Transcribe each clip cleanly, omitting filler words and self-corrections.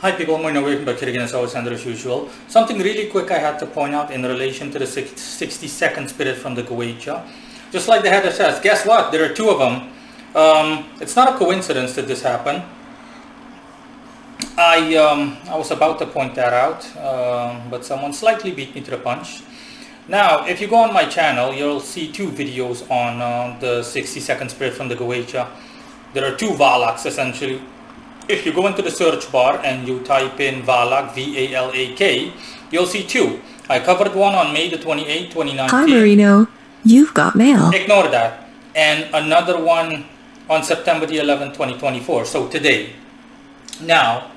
Hi people, welcome back here again as always, and as usual. Something really quick I had to point out in relation to the 60-second spirit from the Goetia. Just like the header says, guess what? There are two of them. It's not a coincidence that this happened. I was about to point that out, but someone slightly beat me to the punch. Now, if you go on my channel, you'll see two videos on the 60-second spirit from the Goetia. There are two Valaks essentially. If you go into the search bar and you type in Valak, V-A-L-A-K, you'll see two. I covered one on May the 28th, 2019. Hi Marino, you've got mail. Ignore that. And another one on September the 11th, 2024, so today. Now,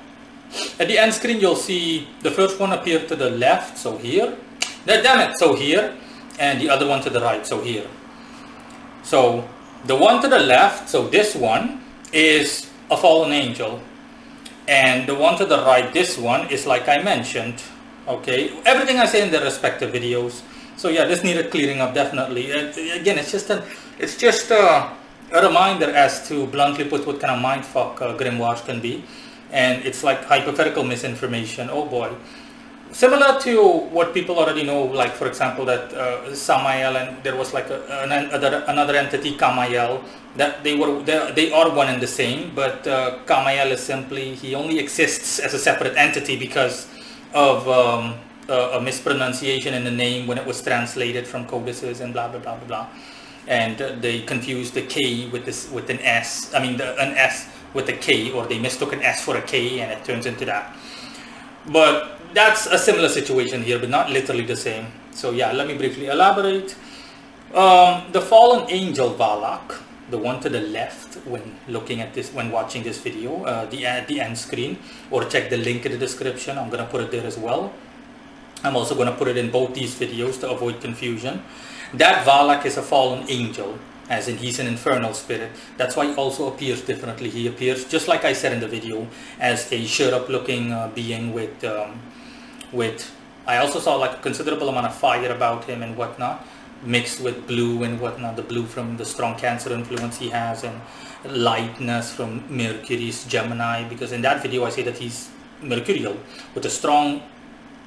at the end screen you'll see the first one appear to the left, so here. Damn it, so here. And the other one to the right, so here. So, the one to the left, so this one, is a fallen angel, and the one to the right, this one, is like I mentioned. Okay, everything I say in the respective videos. So yeah, this needed clearing up definitely. Again, it's just a reminder as to, bluntly put, what kind of mindfuck grimoires can be, and it's like hypothetical misinformation. Oh boy. Similar to what people already know, like for example that Samael, and there was like another entity, Kamael, that they are one and the same, but Kamael is simply, he only exists as a separate entity because of a mispronunciation in the name when it was translated from codices and blah blah blah blah blah, and they confused the K with an S. I mean an S with a K, or they mistook an S for a K, and it turns into that. But that's a similar situation here, but not literally the same. So yeah, let me briefly elaborate. The fallen angel Valak, the one to the left, when looking at this, when watching this video, at the end screen, or check the link in the description. I'm gonna put it there as well. I'm also gonna put it in both these videos to avoid confusion. That Valak is a fallen angel, as in he's an infernal spirit. That's why he also appears differently. He appears, just like I said in the video, as a shut up looking being with I also saw like a considerable amount of fire about him and whatnot, mixed with blue and whatnot, the blue from the strong Cancer influence he has, and lightness from Mercury's Gemini, because in that video I say that he's mercurial with a strong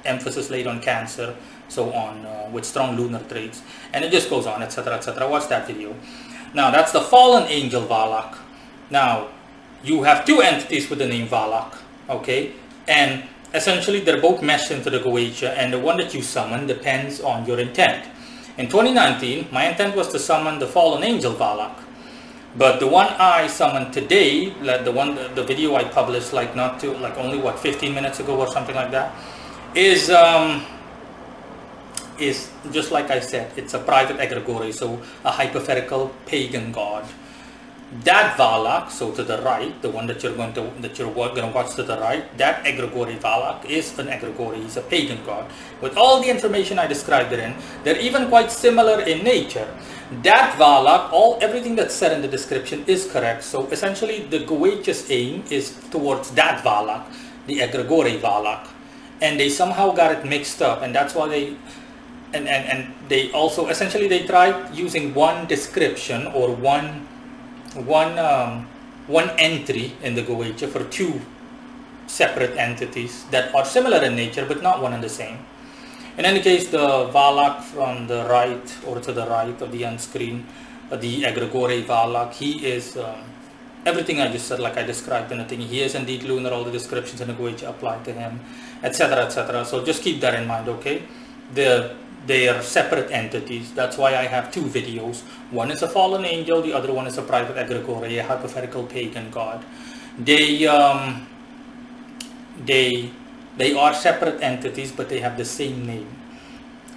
emphasis laid on Cancer, so on with strong lunar traits, and it just goes on, etc, etc. Watch that video. Now that's the fallen angel Valak. Now you have two entities with the name Valak, okay, and essentially they're both meshed into the Goetia, and the one that you summon depends on your intent. In 2019, my intent was to summon the fallen angel Valak, but the one I summoned today, like the video I published like only what, 15 minutes ago or something like that, is just like I said, it's a private egregore, so a hypothetical pagan god. That Valak, so to the right, the one that you're going to watch to the right, that egregore Valak is an egregore. He's a pagan god. With all the information I described it in, they're even quite similar in nature. That Valak, everything that's said in the description is correct. So essentially, the Goetia's aim is towards that Valak, the egregore Valak, and they somehow got it mixed up, and that's why they. And they also essentially they tried using one description or one entry in the Goetia for two separate entities that are similar in nature but not one and the same. In any case, the Valak from the right, or to the right of the end screen, the egregore Valak, he is everything I just said, like I described in the thing. He is indeed lunar. All the descriptions in the Goetia apply to him, etc, etc. So just keep that in mind, okay? They are separate entities. That's why I have two videos. One is a fallen angel, the other one is a private egregore, a hypothetical pagan god. They are separate entities, but they have the same name.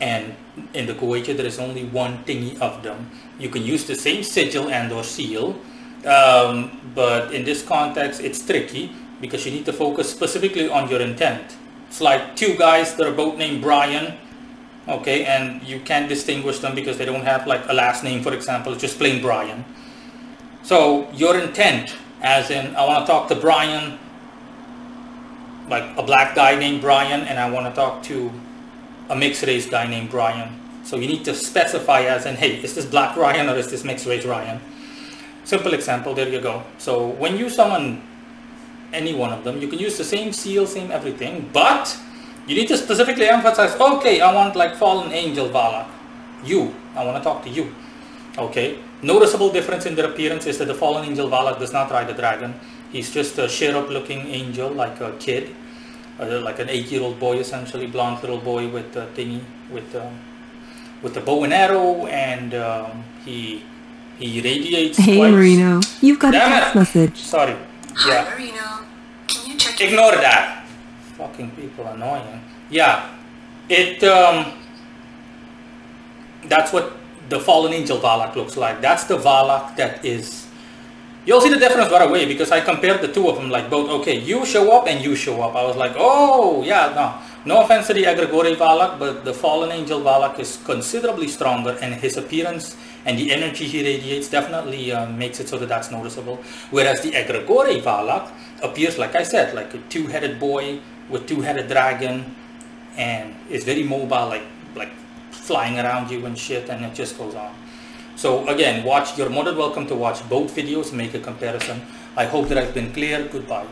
And in the Goetia, there is only one thingy of them. You can use the same sigil and or seal, but in this context, it's tricky because you need to focus specifically on your intent. It's like two guys that are both named Brian. Okay, and you can't distinguish them because they don't have like a last name, for example, just plain Brian. So your intent, as in, I want to talk to Brian, like a black guy named Brian, and I want to talk to a mixed race guy named Brian. So you need to specify, as in, hey, is this black Ryan or is this mixed race Ryan? Simple example, there you go. So when you summon any one of them. You can use the same seal, same everything, but you need to specifically emphasize, okay, I want like fallen angel Valak. I want to talk to you. Okay. Noticeable difference in their appearance is that the fallen angel Valak does not ride a dragon. He's just a cherub looking angel, like a kid, like an 8-year-old boy, essentially, blonde little boy with a thingy, with a bow and arrow, and he radiates. Hey twice. Marino, you've got a Damn text it. message. Sorry. Hi, Marino. Can you check your Ignore that. Fucking people annoying. Yeah. That's what the fallen angel Valak looks like. That's the Valak that is. You'll see the difference right away because I compared the two of them, like both. Okay, you show up and you show up. I was like, oh yeah, no offense to the egregore Valak, but the fallen angel Valak is considerably stronger, and his appearance and the energy he radiates definitely makes it so that that's noticeable. Whereas the egregore Valak appears, like I said, like a two-headed boy with two-headed dragon, and is very mobile, like flying around you and shit, and it just goes on. So again, you're more than welcome to watch both videos and make a comparison. I hope that I've been clear. Goodbye.